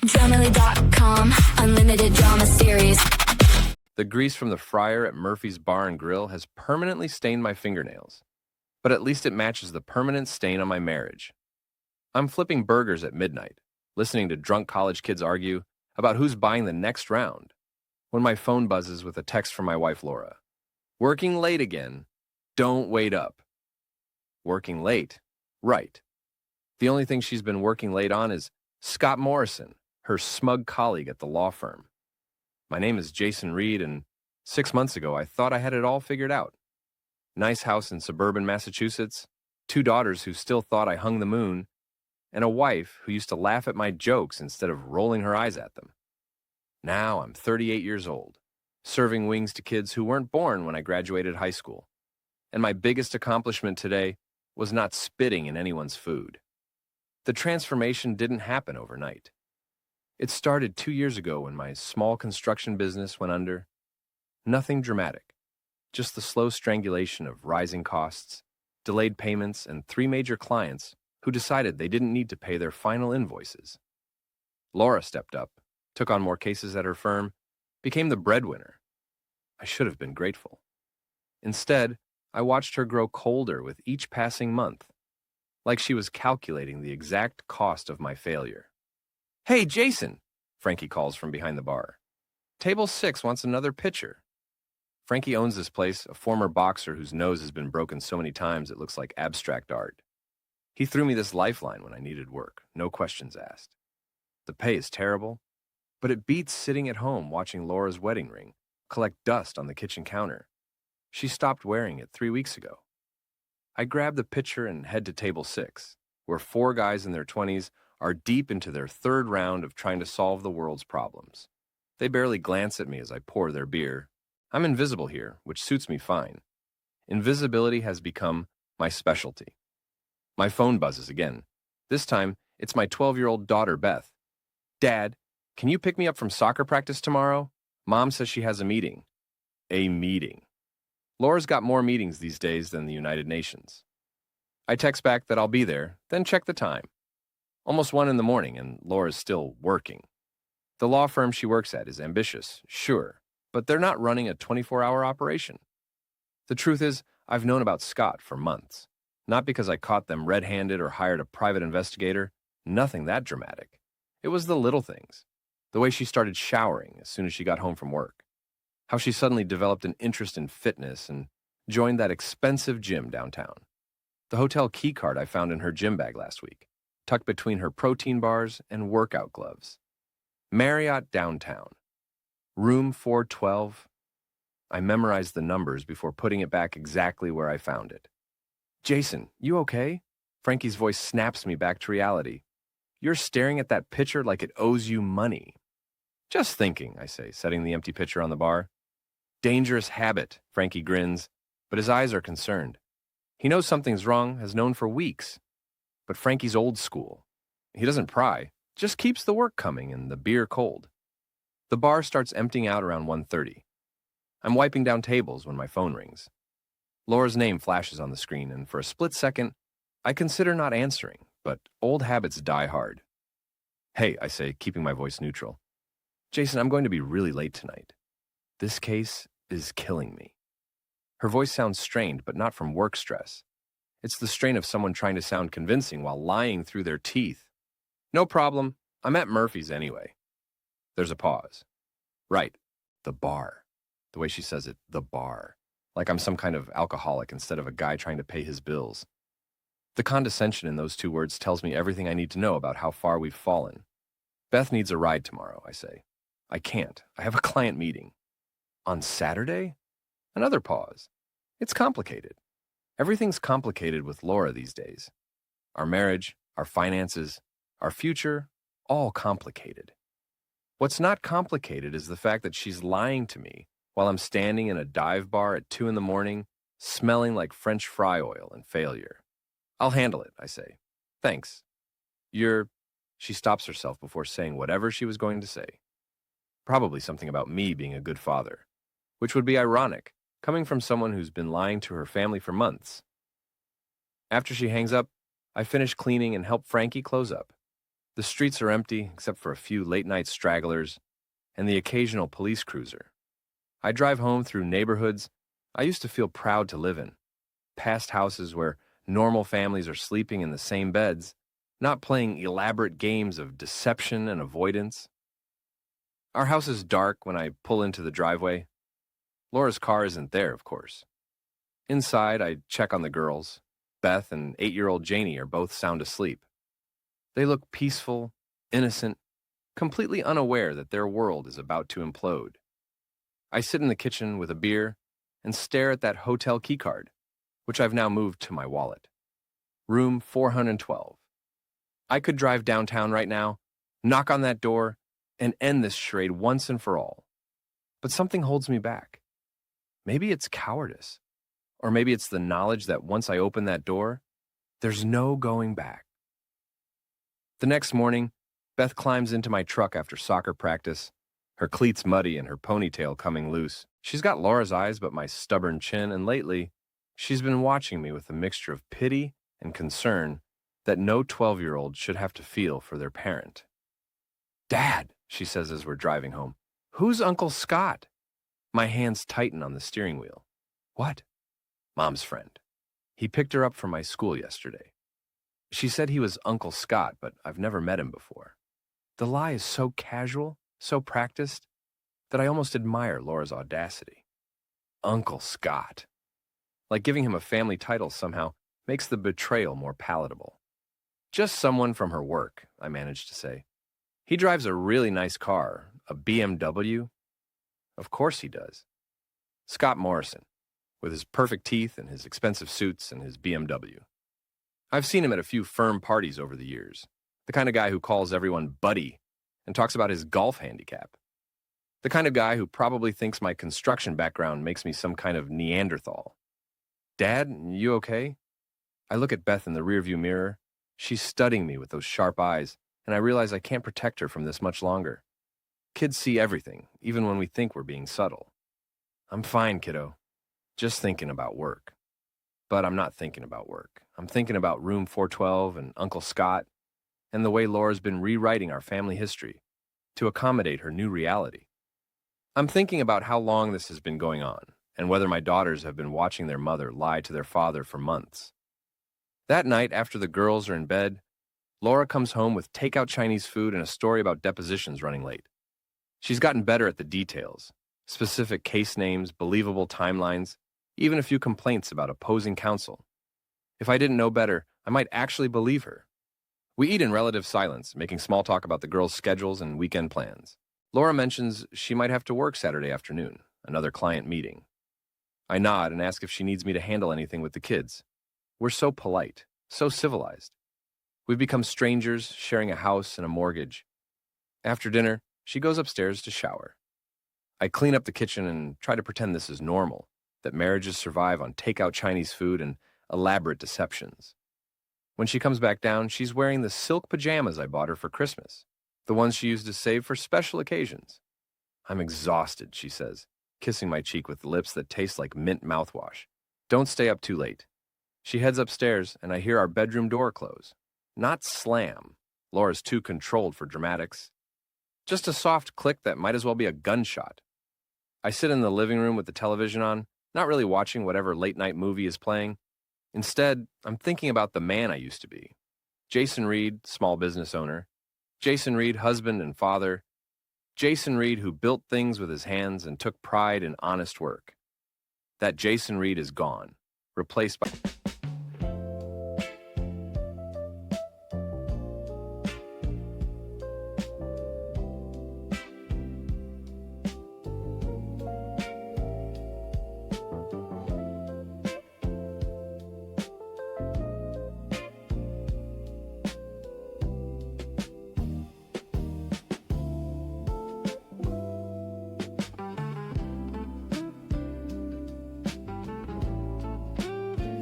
Dramily.com, unlimited drama series. The grease from the fryer at Murphy's Bar and Grill has permanently stained my fingernails, but at least it matches the permanent stain on my marriage. I'm flipping burgers at midnight, listening to drunk college kids argue about who's buying the next round, when my phone buzzes with a text from my wife Laura. Working late again. Don't wait up. Working late. Right. The only thing she's been working late on is Scott Morrison, her smug colleague at the law firm. My name is Jason Reed, and 6 months ago I thought I had it all figured out. Nice house in suburban Massachusetts, 2 daughters who still thought I hung the moon, and a wife who used to laugh at my jokes instead of rolling her eyes at them. Now I'm 38 years old, serving wings to kids who weren't born when I graduated high school. And my biggest accomplishment today was not spitting in anyone's food. The transformation didn't happen overnight. It started 2 years ago when my small construction business went under. Nothing dramatic, just the slow strangulation of rising costs, delayed payments, and 3 major clients who decided they didn't need to pay their final invoices. Laura stepped up, took on more cases at her firm, became the breadwinner. I should have been grateful. Instead, I watched her grow colder with each passing month, like she was calculating the exact cost of my failure. "Hey, Jason," Frankie calls from behind the bar. "Table 6 wants another pitcher." Frankie owns this place, a former boxer whose nose has been broken so many times it looks like abstract art. He threw me this lifeline when I needed work, no questions asked. The pay is terrible, but it beats sitting at home watching Laura's wedding ring collect dust on the kitchen counter. She stopped wearing it 3 weeks ago. I grab the pitcher and head to table 6, where 4 guys in their 20s are deep into their 3rd round of trying to solve the world's problems. They barely glance at me as I pour their beer. I'm invisible here, which suits me fine. Invisibility has become my specialty. My phone buzzes again. This time, it's my 12-year-old daughter, Beth. "Dad, can you pick me up from soccer practice tomorrow? Mom says she has a meeting." A meeting. Laura's got more meetings these days than the United Nations. I text back that I'll be there, then check the time. Almost 1 in the morning, and Laura's still working. The law firm she works at is ambitious, sure, but they're not running a 24-hour operation. The truth is, I've known about Scott for months. Not because I caught them red-handed or hired a private investigator. Nothing that dramatic. It was the little things. The way she started showering as soon as she got home from work. How she suddenly developed an interest in fitness and joined that expensive gym downtown. The hotel key card I found in her gym bag last week, tucked between her protein bars and workout gloves. Marriott downtown. Room 412. I memorized the numbers before putting it back exactly where I found it. "Jason, you okay?" Frankie's voice snaps me back to reality. "You're staring at that pitcher like it owes you money." "Just thinking," I say, setting the empty pitcher on the bar. "Dangerous habit," Frankie grins, but his eyes are concerned. He knows something's wrong, has known for weeks. But Frankie's old school. He doesn't pry, just keeps the work coming and the beer cold. The bar starts emptying out around 1:30. I'm wiping down tables when my phone rings. Laura's name flashes on the screen, and for a split second, I consider not answering, but old habits die hard. "Hey," I say, keeping my voice neutral. "Jason, I'm going to be really late tonight. This case is killing me." Her voice sounds strained, but not from work stress. It's the strain of someone trying to sound convincing while lying through their teeth. "No problem. I'm at Murphy's anyway." There's a pause. "Right. The bar." The way she says it, the bar. Like I'm some kind of alcoholic instead of a guy trying to pay his bills. The condescension in those 2 words tells me everything I need to know about how far we've fallen. "Beth needs a ride tomorrow," I say. "I can't. I have a client meeting." "On Saturday?" Another pause. It's complicated. Everything's complicated with Laura these days. Our marriage, our finances, our future, all complicated. What's not complicated is the fact that she's lying to me while I'm standing in a dive bar at 2 in the morning, smelling like French fry oil and failure. "I'll handle it," I say. "Thanks." She stops herself before saying whatever she was going to say. Probably something about me being a good father, which would be ironic, coming from someone who's been lying to her family for months. After she hangs up, I finish cleaning and help Frankie close up. The streets are empty except for a few late-night stragglers and the occasional police cruiser. I drive home through neighborhoods I used to feel proud to live in, past houses where normal families are sleeping in the same beds, not playing elaborate games of deception and avoidance. Our house is dark when I pull into the driveway. Laura's car isn't there, of course. Inside, I check on the girls. Beth and 8-year-old Janie are both sound asleep. They look peaceful, innocent, completely unaware that their world is about to implode. I sit in the kitchen with a beer and stare at that hotel keycard, which I've now moved to my wallet. Room 412. I could drive downtown right now, knock on that door, and end this charade once and for all. But something holds me back. Maybe it's cowardice, or maybe it's the knowledge that once I open that door, there's no going back. The next morning, Beth climbs into my truck after soccer practice, her cleats muddy and her ponytail coming loose. She's got Laura's eyes but my stubborn chin, and lately, she's been watching me with a mixture of pity and concern that no 12-year-old should have to feel for their parent. "Dad," she says as we're driving home, "who's Uncle Scott?" My hands tighten on the steering wheel. "What?" "Mom's friend. He picked her up from my school yesterday." She said he was Uncle Scott, but I've never met him before. The lie is so casual, so practiced, that I almost admire Laura's audacity. Uncle Scott. Like giving him a family title somehow makes the betrayal more palatable. "Just someone from her work," I managed to say. "He drives a really nice car, a BMW." "Of course he does." Scott Morrison, with his perfect teeth and his expensive suits and his BMW. I've seen him at a few firm parties over the years, the kind of guy who calls everyone buddy and talks about his golf handicap. The kind of guy who probably thinks my construction background makes me some kind of Neanderthal. "Dad, you okay?" I look at Beth in the rearview mirror. She's studying me with those sharp eyes, and I realize I can't protect her from this much longer. Kids see everything, even when we think we're being subtle. "I'm fine, kiddo. Just thinking about work." But I'm not thinking about work. I'm thinking about room 412 and Uncle Scott, and the way Laura's been rewriting our family history to accommodate her new reality. I'm thinking about how long this has been going on, and whether my daughters have been watching their mother lie to their father for months. That night, after the girls are in bed, Laura comes home with takeout Chinese food and a story about depositions running late. She's gotten better at the details, specific case names, believable timelines, even a few complaints about opposing counsel. If I didn't know better, I might actually believe her. We eat in relative silence, making small talk about the girls' schedules and weekend plans. Laura mentions she might have to work Saturday afternoon, another client meeting. I nod and ask if she needs me to handle anything with the kids. We're so polite, so civilized. We've become strangers, sharing a house and a mortgage. After dinner, she goes upstairs to shower. I clean up the kitchen and try to pretend this is normal, that marriages survive on takeout Chinese food and elaborate deceptions. When she comes back down, she's wearing the silk pajamas I bought her for Christmas, the ones she used to save for special occasions. "I'm exhausted," she says, kissing my cheek with lips that taste like mint mouthwash. "Don't stay up too late." She heads upstairs, and I hear our bedroom door close. Not slam. Laura's too controlled for dramatics. Just a soft click that might as well be a gunshot. I sit in the living room with the television on, not really watching whatever late-night movie is playing. Instead, I'm thinking about the man I used to be. Jason Reed, small business owner. Jason Reed, husband and father. Jason Reed, who built things with his hands and took pride in honest work. That Jason Reed is gone, replaced by...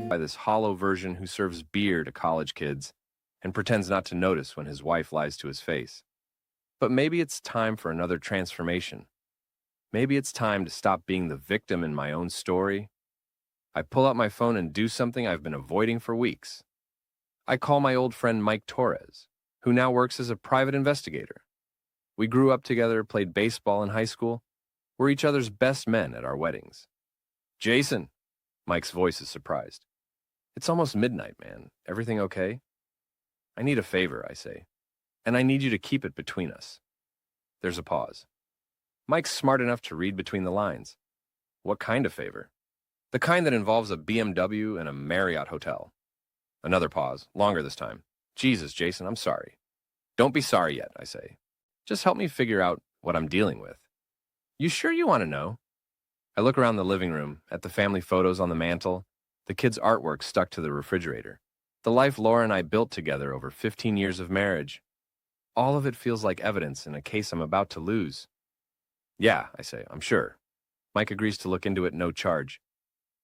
by this hollow version who serves beer to college kids and pretends not to notice when his wife lies to his face. But maybe it's time for another transformation. Maybe it's time to stop being the victim in my own story. I pull out my phone and do something I've been avoiding for weeks. I call my old friend Mike Torres. who now works as a private investigator. We grew up together, played baseball in high school. We're each other's best men at our weddings. Jason, Mike's voice is surprised. It's almost midnight, man. Everything okay? I need a favor, I say, and I need you to keep it between us. There's a pause. Mike's smart enough to read between the lines. What kind of favor? The kind that involves a BMW and a Marriott hotel. Another pause, longer this time. Jesus, Jason, I'm sorry. Don't be sorry yet, I say. Just help me figure out what I'm dealing with. You sure you want to know? I look around the living room, at the family photos on the mantle, the kids' artwork stuck to the refrigerator, the life Laura and I built together over 15 years of marriage. All of it feels like evidence in a case I'm about to lose. Yeah, I say, I'm sure. Mike agrees to look into it, no charge.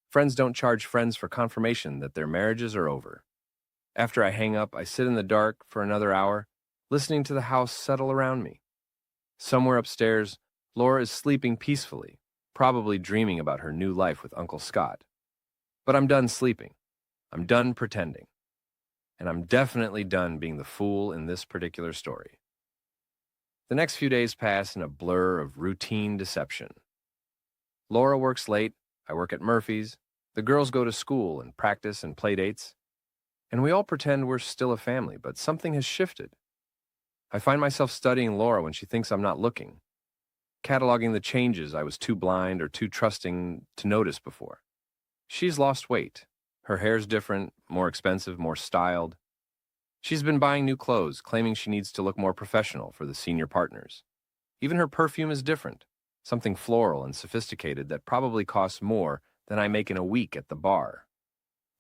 Friends don't charge friends for confirmation that their marriages are over. After I hang up, I sit in the dark for another hour, listening to the house settle around me. Somewhere upstairs, Laura is sleeping peacefully, probably dreaming about her new life with Uncle Scott. But I'm done sleeping. I'm done pretending. And I'm definitely done being the fool in this particular story. The next few days pass in a blur of routine deception. Laura works late, I work at Murphy's, the girls go to school and practice and play dates, and we all pretend we're still a family, but something has shifted. I find myself studying Laura when she thinks I'm not looking, cataloging the changes I was too blind or too trusting to notice before. She's lost weight. Her hair's different, more expensive, more styled. She's been buying new clothes, claiming she needs to look more professional for the senior partners. Even her perfume is different, something floral and sophisticated that probably costs more than I make in a week at the bar.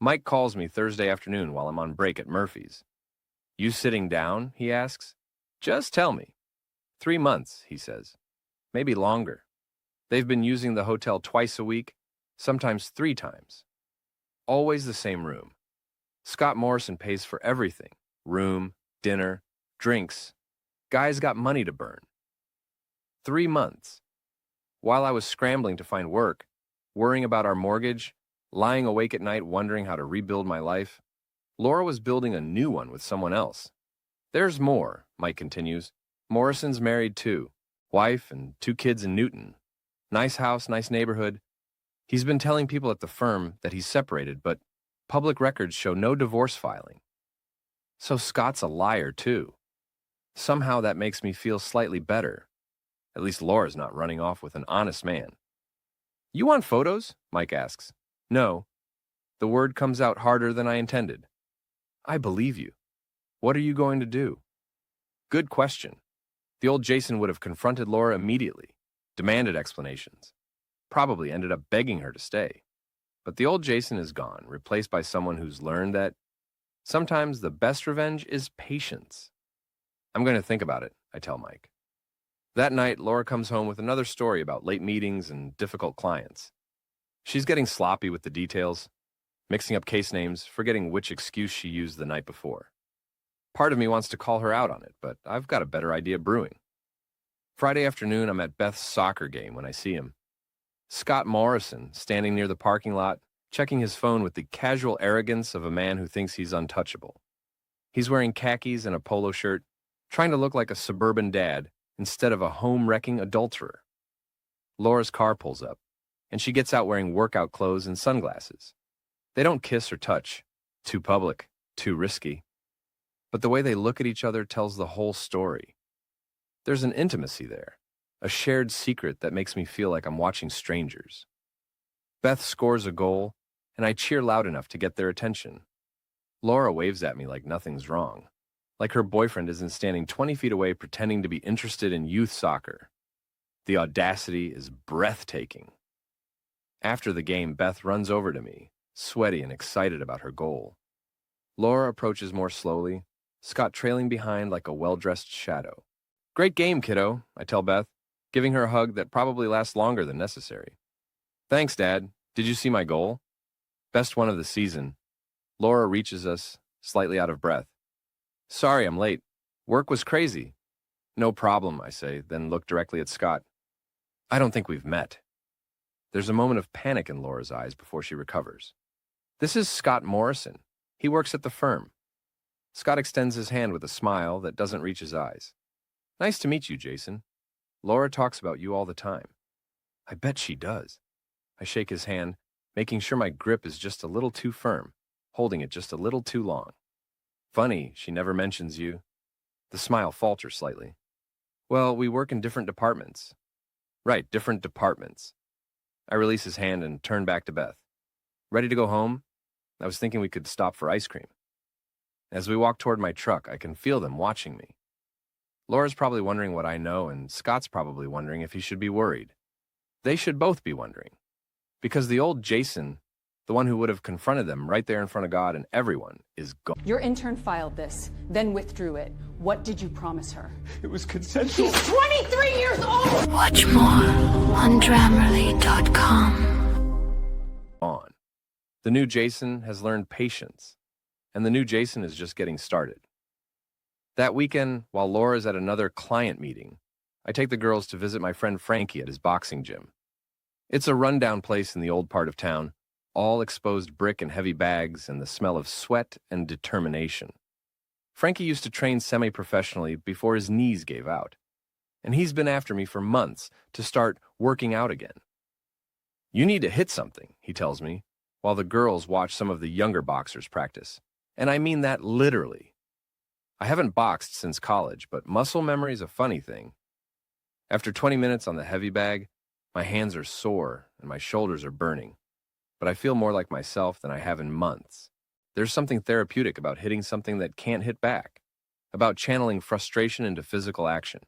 Mike calls me Thursday afternoon while I'm on break at Murphy's. You sitting down? He asks. Just tell me. 3 months, he says. Maybe longer. They've been using the hotel twice a week, sometimes 3 times. Always the same room. Scott Morrison pays for everything. Room, dinner, drinks. Guy's got money to burn. 3 months. While I was scrambling to find work, worrying about our mortgage, lying awake at night wondering how to rebuild my life, Laura was building a new one with someone else. There's more, Mike continues. Morrison's married too. Wife and 2 kids in Newton. Nice house, nice neighborhood. He's been telling people at the firm that he's separated, but public records show no divorce filing. So Scott's a liar too. Somehow that makes me feel slightly better. At least Laura's not running off with an honest man. You want photos? Mike asks. No. The word comes out harder than I intended. I believe you. What are you going to do? Good question. The old Jason would have confronted Laura immediately, demanded explanations, probably ended up begging her to stay. But the old Jason is gone, replaced by someone who's learned that sometimes the best revenge is patience. I'm going to think about it, I tell Mike. That night, Laura comes home with another story about late meetings and difficult clients. She's getting sloppy with the details, mixing up case names, forgetting which excuse she used the night before. Part of me wants to call her out on it, but I've got a better idea brewing. Friday afternoon, I'm at Beth's soccer game when I see him. Scott Morrison, standing near the parking lot, checking his phone with the casual arrogance of a man who thinks he's untouchable. He's wearing khakis and a polo shirt, trying to look like a suburban dad instead of a home-wrecking adulterer. Laura's car pulls up, and she gets out wearing workout clothes and sunglasses. They don't kiss or touch. Too public, too risky. But the way they look at each other tells the whole story. There's an intimacy there, a shared secret that makes me feel like I'm watching strangers. Beth scores a goal, and I cheer loud enough to get their attention. Laura waves at me like nothing's wrong, like her boyfriend isn't standing 20 feet away pretending to be interested in youth soccer. The audacity is breathtaking. After the game, Beth runs over to me, sweaty and excited about her goal. Laura approaches more slowly, Scott trailing behind like a well-dressed shadow. Great game, kiddo, I tell Beth, giving her a hug that probably lasts longer than necessary. Thanks, Dad. Did you see my goal? Best one of the season. Laura reaches us, slightly out of breath. Sorry, I'm late. Work was crazy. No problem, I say, then look directly at Scott. I don't think we've met. There's a moment of panic in Laura's eyes before she recovers. This is Scott Morrison. He works at the firm. Scott extends his hand with a smile that doesn't reach his eyes. Nice to meet you, Jason. Laura talks about you all the time. I bet she does. I shake his hand, making sure my grip is just a little too firm, holding it just a little too long. Funny, she never mentions you. The smile falters slightly. Well, we work in different departments. Right, different departments. I release his hand and turn back to Beth. Ready to go home? I was thinking we could stop for ice cream. As we walk toward my truck, I can feel them watching me. Laura's probably wondering what I know, and Scott's probably wondering if he should be worried. They should both be wondering. Because the old Jason, the one who would have confronted them right there in front of God and everyone, is gone. Your intern filed this, then withdrew it. What did you promise her? It was consensual. She's 23 years old! Watch more on Grammarly.com. The new Jason has learned patience, and the new Jason is just getting started. That weekend, while Laura's at another client meeting, I take the girls to visit my friend Frankie at his boxing gym. It's a rundown place in the old part of town, all exposed brick and heavy bags and the smell of sweat and determination. Frankie used to train semi-professionally before his knees gave out, and he's been after me for months to start working out again. You need to hit something, he tells me, while the girls watch some of the younger boxers practice. And I mean that literally. I haven't boxed since college, but muscle memory is a funny thing. After 20 minutes on the heavy bag, my hands are sore and my shoulders are burning, but I feel more like myself than I have in months. There's something therapeutic about hitting something that can't hit back, about channeling frustration into physical action.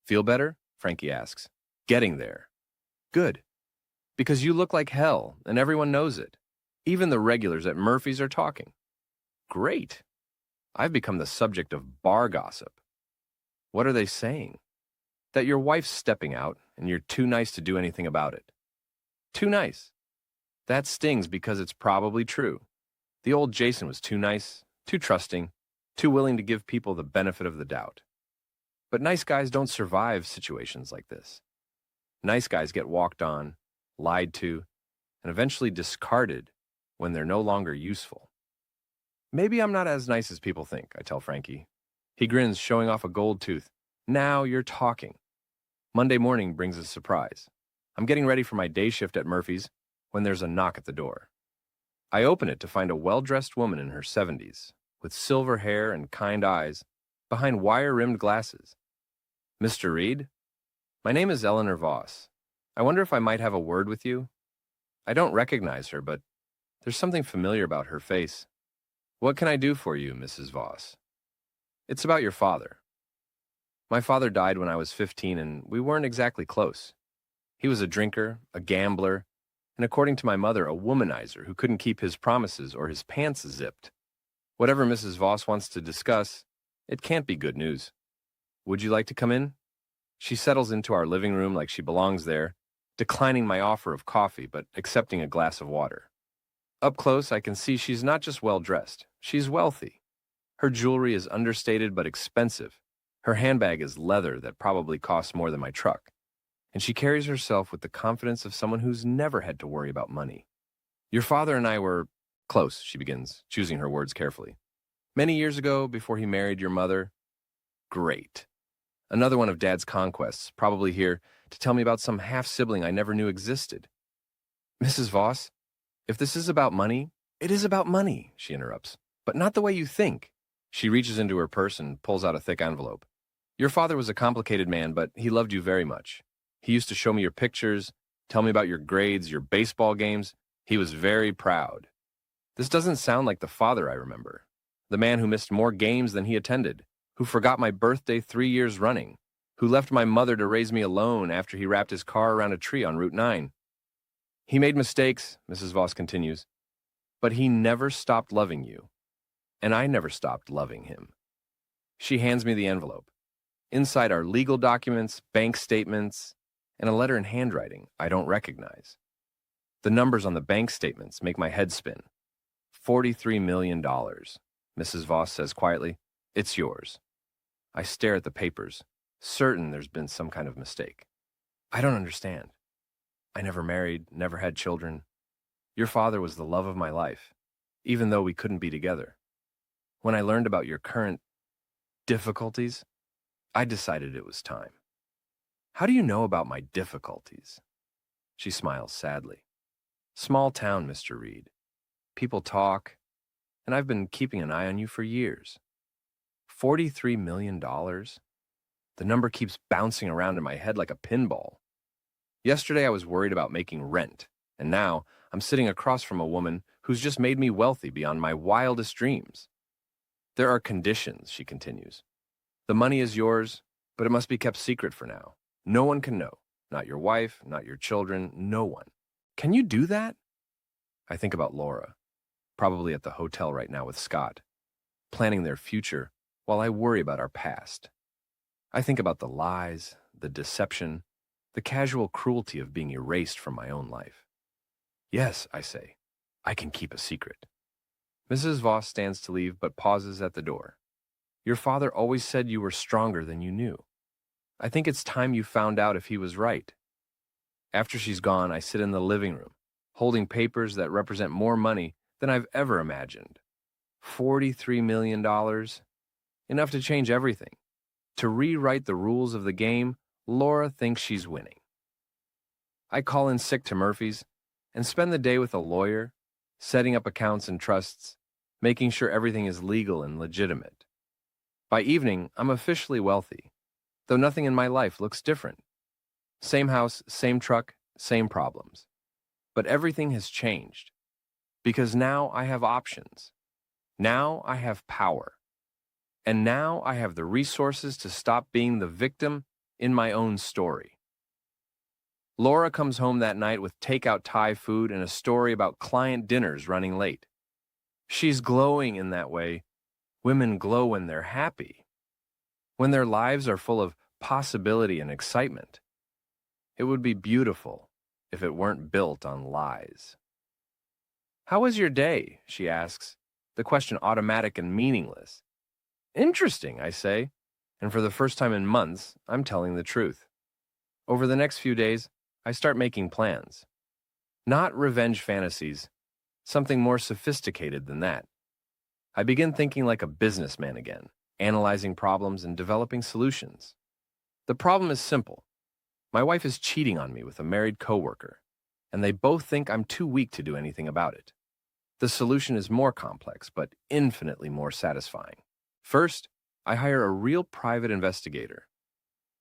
Feel better? Frankie asks. Getting there. Good. Because you look like hell, and everyone knows it. Even the regulars at Murphy's are talking. Great. I've become the subject of bar gossip. What are they saying? That your wife's stepping out, and you're too nice to do anything about it. Too nice. That stings because it's probably true. The old Jason was too nice, too trusting, too willing to give people the benefit of the doubt. But nice guys don't survive situations like this. Nice guys get walked on, lied to, and eventually discarded when they're no longer useful. Maybe I'm not as nice as people think, I tell Frankie. He grins, showing off a gold tooth. Now you're talking. Monday morning brings a surprise. I'm getting ready for my day shift at Murphy's when there's a knock at the door. I open it to find a well-dressed woman in her 70s, with silver hair and kind eyes, behind wire-rimmed glasses. Mr. Reed? My name is Eleanor Voss. I wonder if I might have a word with you? I don't recognize her, but there's something familiar about her face. What can I do for you, Mrs. Voss? It's about your father. My father died when I was 15, and we weren't exactly close. He was a drinker, a gambler, and according to my mother, a womanizer who couldn't keep his promises or his pants zipped. Whatever Mrs. Voss wants to discuss, it can't be good news. Would you like to come in? She settles into our living room like she belongs there, declining my offer of coffee but accepting a glass of water. Up close, I can see she's not just well-dressed, she's wealthy. Her jewelry is understated but expensive. Her handbag is leather that probably costs more than my truck. And she carries herself with the confidence of someone who's never had to worry about money. Your father and I were close, she begins, choosing her words carefully. Many years ago, before he married your mother. Great. Another one of Dad's conquests, probably here to tell me about some half-sibling I never knew existed. Mrs. Voss, if this is about money, it is about money, she interrupts, but not the way you think. She reaches into her purse and pulls out a thick envelope. Your father was a complicated man, but he loved you very much. He used to show me your pictures, tell me about your grades, your baseball games. He was very proud. This doesn't sound like the father I remember. The man who missed more games than he attended, who forgot my birthday 3 years running, who left my mother to raise me alone after he wrapped his car around a tree on Route 9. He made mistakes, Mrs. Voss continues, but he never stopped loving you, and I never stopped loving him. She hands me the envelope. Inside are legal documents, bank statements, and a letter in handwriting I don't recognize. The numbers on the bank statements make my head spin. $43 million, Mrs. Voss says quietly. It's yours. I stare at the papers, certain there's been some kind of mistake. I don't understand. I never married, never had children. Your father was the love of my life, even though we couldn't be together. When I learned about your current difficulties, I decided it was time. How do you know about my difficulties? She smiles sadly. Small town, Mr. Reed. People talk, and I've been keeping an eye on you for years. $43 million? The number keeps bouncing around in my head like a pinball. Yesterday I was worried about making rent, and now I'm sitting across from a woman who's just made me wealthy beyond my wildest dreams. There are conditions, she continues. The money is yours, but it must be kept secret for now. No one can know. Not your wife, not your children, no one. Can you do that? I think about Laura, probably at the hotel right now with Scott, planning their future while I worry about our past. I think about the lies, the deception, the casual cruelty of being erased from my own life. Yes, I say, I can keep a secret. Mrs. Voss stands to leave but pauses at the door. Your father always said you were stronger than you knew. I think it's time you found out if he was right. After she's gone, I sit in the living room, holding papers that represent more money than I've ever imagined. $43 million, enough to change everything. To rewrite the rules of the game, Laura thinks she's winning. I call in sick to Murphy's and spend the day with a lawyer, setting up accounts and trusts, making sure everything is legal and legitimate. By evening, I'm officially wealthy, though nothing in my life looks different. Same house, same truck, same problems. But everything has changed, because now I have options. Now I have power. And now I have the resources to stop being the victim in my own story. Laura comes home that night with takeout Thai food and a story about client dinners running late. She's glowing in that way. Women glow when they're happy, when their lives are full of possibility and excitement. It would be beautiful if it weren't built on lies. How was your day? She asks, the question automatic and meaningless. Interesting, I say, and for the first time in months, I'm telling the truth. Over the next few days, I start making plans. Not revenge fantasies, something more sophisticated than that. I begin thinking like a businessman again, analyzing problems and developing solutions. The problem is simple. My wife is cheating on me with a married coworker, and they both think I'm too weak to do anything about it. The solution is more complex, but infinitely more satisfying. First, I hire a real private investigator.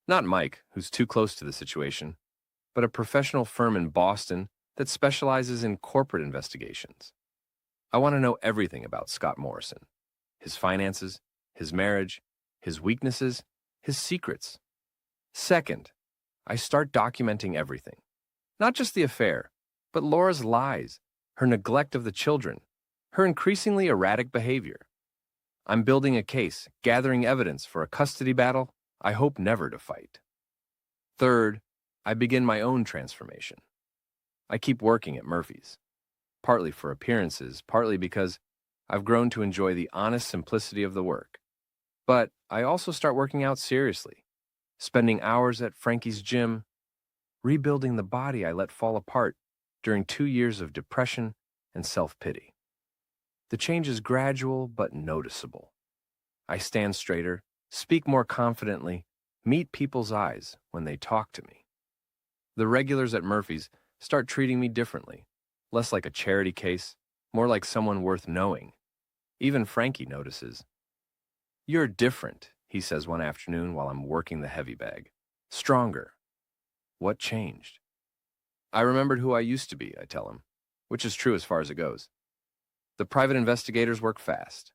Not Mike, who's too close to the situation, but a professional firm in Boston that specializes in corporate investigations. I want to know everything about Scott Morrison, his finances, his marriage, his weaknesses, his secrets. Second, I start documenting everything. Not just the affair, but Laura's lies, her neglect of the children, her increasingly erratic behavior. I'm building a case, gathering evidence for a custody battle I hope never to fight. Third, I begin my own transformation. I keep working at Murphy's, partly for appearances, partly because I've grown to enjoy the honest simplicity of the work. But I also start working out seriously, spending hours at Frankie's gym, rebuilding the body I let fall apart during 2 years of depression and self-pity. The change is gradual but noticeable. I stand straighter, speak more confidently, meet people's eyes when they talk to me. The regulars at Murphy's start treating me differently, less like a charity case, more like someone worth knowing. Even Frankie notices. You're different, he says one afternoon while I'm working the heavy bag. Stronger. What changed? I remembered who I used to be, I tell him, which is true as far as it goes. The private investigators work fast.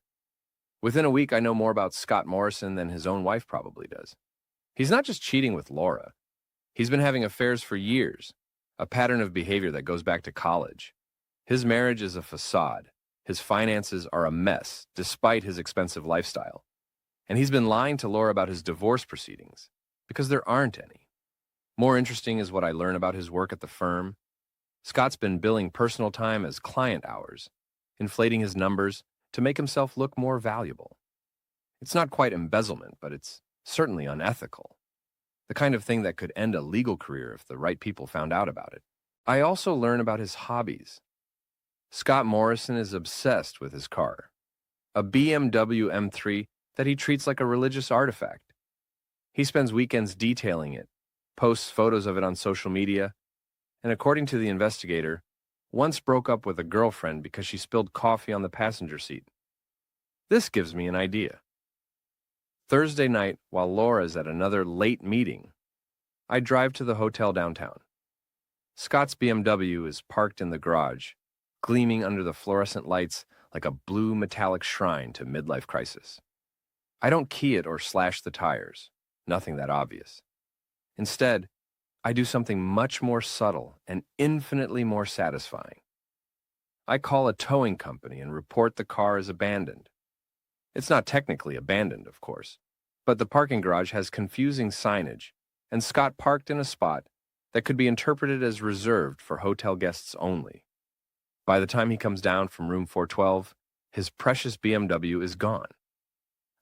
Within a week, I know more about Scott Morrison than his own wife probably does. He's not just cheating with Laura. He's been having affairs for years, a pattern of behavior that goes back to college. His marriage is a facade. His finances are a mess, despite his expensive lifestyle. And he's been lying to Laura about his divorce proceedings, because there aren't any. More interesting is what I learn about his work at the firm. Scott's been billing personal time as client hours, inflating his numbers to make himself look more valuable. It's not quite embezzlement, but it's certainly unethical. The kind of thing that could end a legal career if the right people found out about it. I also learn about his hobbies. Scott Morrison is obsessed with his car. a BMW M3 that he treats like a religious artifact. He spends weekends detailing it, posts photos of it on social media, and according to the investigator, once broke up with a girlfriend because she spilled coffee on the passenger seat. This gives me an idea. Thursday night, while Laura's at another late meeting, I drive to the hotel downtown. Scott's BMW is parked in the garage, gleaming under the fluorescent lights like a blue metallic shrine to midlife crisis. I don't key it or slash the tires, nothing that obvious. Instead, I do something much more subtle and infinitely more satisfying. I call a towing company and report the car as abandoned. It's not technically abandoned, of course, but the parking garage has confusing signage, and Scott parked in a spot that could be interpreted as reserved for hotel guests only. By the time he comes down from room 412, his precious BMW is gone.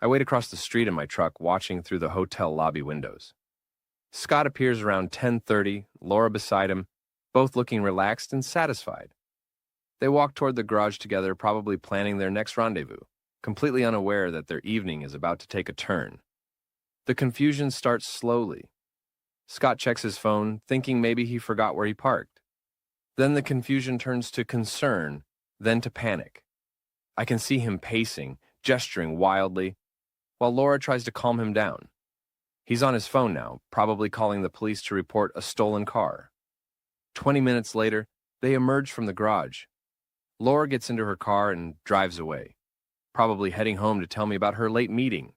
I wait across the street in my truck, watching through the hotel lobby windows. Scott appears around 10:30, Laura beside him, both looking relaxed and satisfied. They walk toward the garage together, probably planning their next rendezvous, completely unaware that their evening is about to take a turn. The confusion starts slowly. Scott checks his phone, thinking maybe he forgot where he parked. Then the confusion turns to concern, then to panic. I can see him pacing, gesturing wildly, while Laura tries to calm him down. He's on his phone now, probably calling the police to report a stolen car. 20 minutes later, they emerge from the garage. Laura gets into her car and drives away, probably heading home to tell me about her late meeting.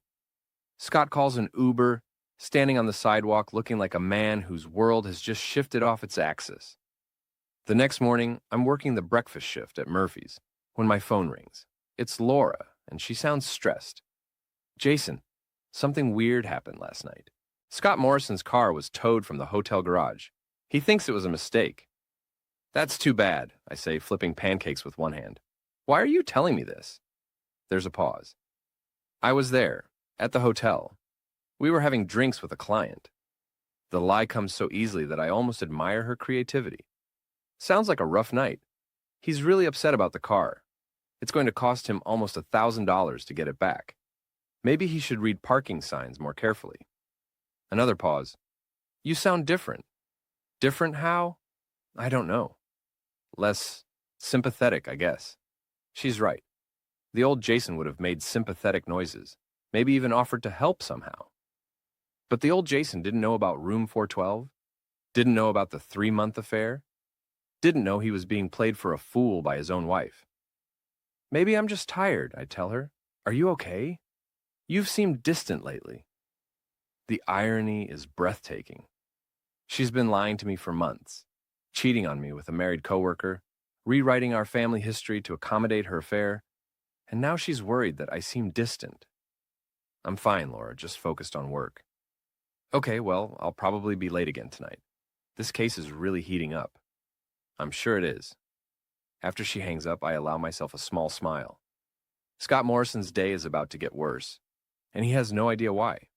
Scott calls an Uber, standing on the sidewalk looking like a man whose world has just shifted off its axis. The next morning, I'm working the breakfast shift at Murphy's when my phone rings. It's Laura, and she sounds stressed. "Jason, something weird happened last night. Scott Morrison's car was towed from the hotel garage. He thinks it was a mistake." "That's too bad," I say, flipping pancakes with one hand. "Why are you telling me this?" There's a pause. "I was there, at the hotel. We were having drinks with a client." The lie comes so easily that I almost admire her creativity. Sounds like a rough night. He's really upset about the car. It's going to cost him almost $1,000 to get it back. Maybe he should read parking signs more carefully. Another pause. "You sound different." "Different how?" "I don't know. Less sympathetic, I guess." She's right. The old Jason would have made sympathetic noises, maybe even offered to help somehow. But the old Jason didn't know about room 412, didn't know about the 3-month affair, didn't know he was being played for a fool by his own wife. "Maybe I'm just tired," I tell her. "Are you okay? You've seemed distant lately." The irony is breathtaking. She's been lying to me for months, cheating on me with a married coworker, rewriting our family history to accommodate her affair, and now she's worried that I seem distant. "I'm fine, Laura, just focused on work." "Okay, well, I'll probably be late again tonight. This case is really heating up." "I'm sure it is." After she hangs up, I allow myself a small smile. Scott Morrison's day is about to get worse, and he has no idea why.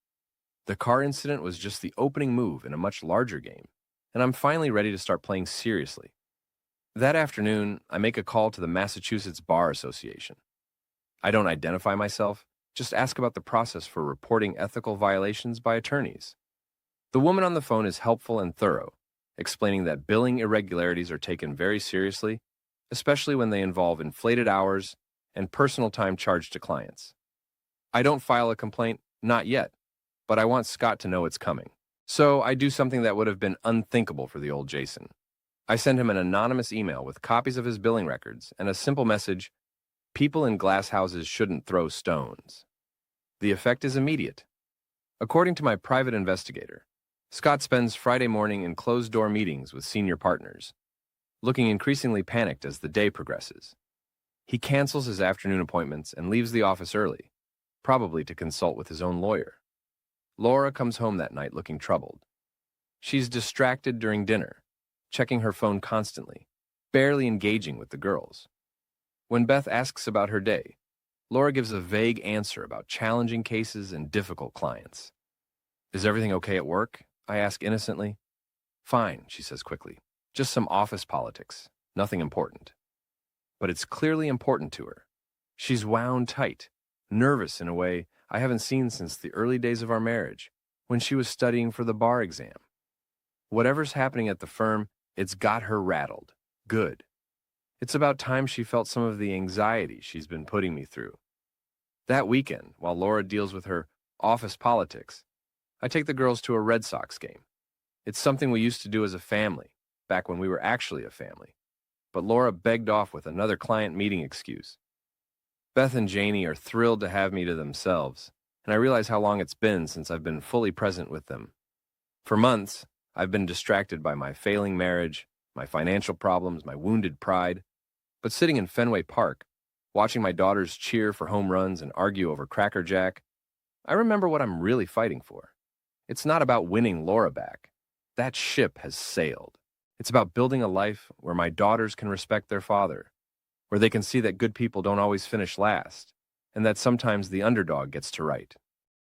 The car incident was just the opening move in a much larger game, and I'm finally ready to start playing seriously. That afternoon, I make a call to the Massachusetts Bar Association. I don't identify myself, just ask about the process for reporting ethical violations by attorneys. The woman on the phone is helpful and thorough, explaining that billing irregularities are taken very seriously, especially when they involve inflated hours and personal time charged to clients. I don't file a complaint, not yet, but I want Scott to know it's coming. So I do something that would have been unthinkable for the old Jason. I send him an anonymous email with copies of his billing records and a simple message: "People in glass houses shouldn't throw stones." The effect is immediate. According to my private investigator, Scott spends Friday morning in closed-door meetings with senior partners, looking increasingly panicked as the day progresses. He cancels his afternoon appointments and leaves the office early, probably to consult with his own lawyer. Laura comes home that night looking troubled. She's distracted during dinner, checking her phone constantly, barely engaging with the girls. When Beth asks about her day, Laura gives a vague answer about challenging cases and difficult clients. "Is everything okay at work?" I ask innocently. "Fine," she says quickly. "Just some office politics. Nothing important." But it's clearly important to her. She's wound tight, nervous in a way I haven't seen since the early days of our marriage, when she was studying for the bar exam. Whatever's happening at the firm, it's got her rattled. Good. It's about time she felt some of the anxiety she's been putting me through. That weekend, while Laura deals with her office politics, I take the girls to a Red Sox game. It's something we used to do as a family, back when we were actually a family. But Laura begged off with another client meeting excuse. Beth and Janie are thrilled to have me to themselves, and I realize how long it's been since I've been fully present with them. For months, I've been distracted by my failing marriage, my financial problems, my wounded pride. But sitting in Fenway Park, watching my daughters cheer for home runs and argue over Cracker Jack, I remember what I'm really fighting for. It's not about winning Laura back. That ship has sailed. It's about building a life where my daughters can respect their father, where they can see that good people don't always finish last, and that sometimes the underdog gets to right.